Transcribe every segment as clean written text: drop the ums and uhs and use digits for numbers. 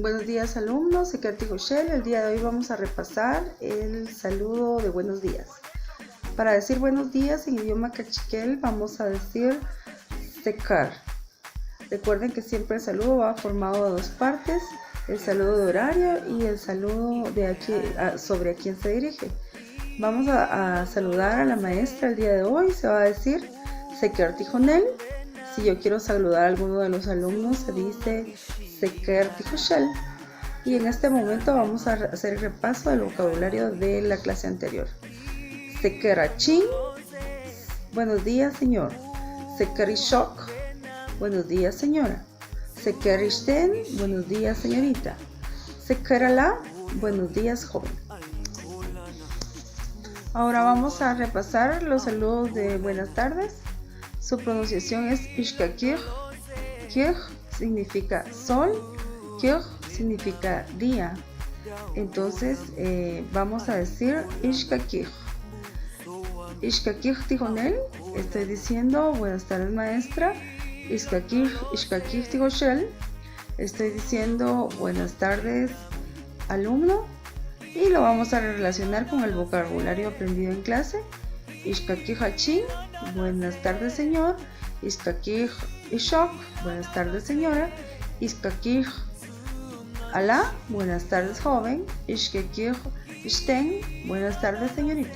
Buenos días alumnos, soy Katy Rochelle. El día de hoy vamos a repasar el saludo de buenos días. Para decir buenos días en idioma cachiquel vamos a decir sekar. Recuerden que siempre el saludo va formado de dos partes, el saludo de horario y el saludo sobre a quién se dirige. Vamos a saludar a la maestra el día de hoy, se va a decir sekar tijonel. Si yo quiero saludar a alguno de los alumnos se dice sekar tijoshel. Y en este momento vamos a hacer el repaso del vocabulario de la clase anterior. Sekerachin, buenos días señor. Sekerishok, buenos días señora. Sekerishten, buenos días señorita. Sekerala, buenos días joven. Ahora vamos a repasar los saludos de buenas tardes. Su pronunciación es ishkakir. Kir significa sol, kir significa día. Entonces vamos a decir ishkakir. Ishkakir tijonel, estoy diciendo buenas tardes maestra. Ishkakir tijoshel, estoy diciendo buenas tardes alumno. Y lo vamos a relacionar con el vocabulario aprendido en clase. Ishkakir hachin, buenas tardes señor. Ishkakir ishok, buenas tardes señora. Ishkakir ala, buenas tardes joven. Ishkakir ishten, buenas tardes señorita.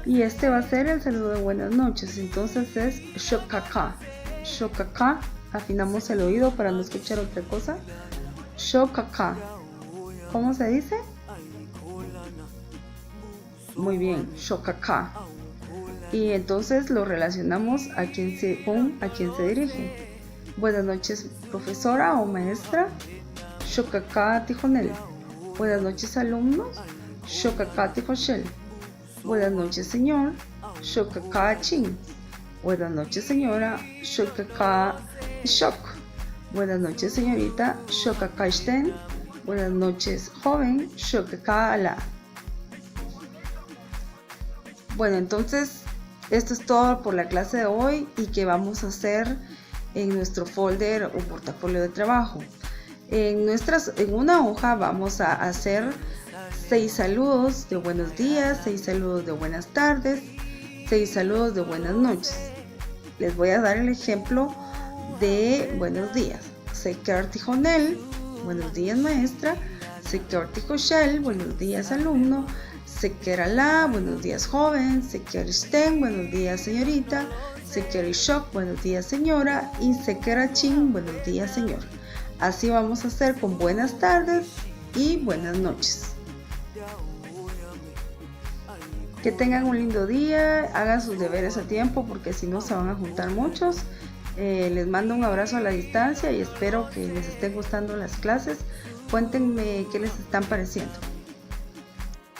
Y este va a ser el saludo de buenas noches. Entonces es shokaka. Shokaka, afinamos el oído para no escuchar otra cosa. Shokaka. ¿Cómo se dice? Muy bien, shokaka. Y entonces lo relacionamos con a quien se dirige. Buenas noches profesora o maestra. Shokaka tijonel. Buenas noches alumnos. Shokaka tijoshel. Buenas noches señor. Shokaka chin. Buenas noches señora. Shokaka shok. Buenas noches señorita. Shokaka ishten. Buenas noches joven. Shokaka ala. Bueno, entonces esto es todo por la clase de hoy y que vamos a hacer en nuestro folder o portafolio de trabajo. En una hoja vamos a hacer 6 saludos de buenos días, 6 saludos de buenas tardes, 6 saludos de buenas noches. Les voy a dar el ejemplo de buenos días. Sekar tijonel, buenos días maestra. Sekar tijoshel, buenos días alumno. Sekerala, buenos días joven. Sekerishten, buenos días señorita. Sekerishok, buenos días señora. Y Sekerachin, buenos días señor. Así vamos a hacer con buenas tardes y buenas noches. Que tengan un lindo día, hagan sus deberes a tiempo porque si no se van a juntar muchos. Les mando un abrazo a la distancia y espero que les estén gustando las clases. Cuéntenme qué les están pareciendo.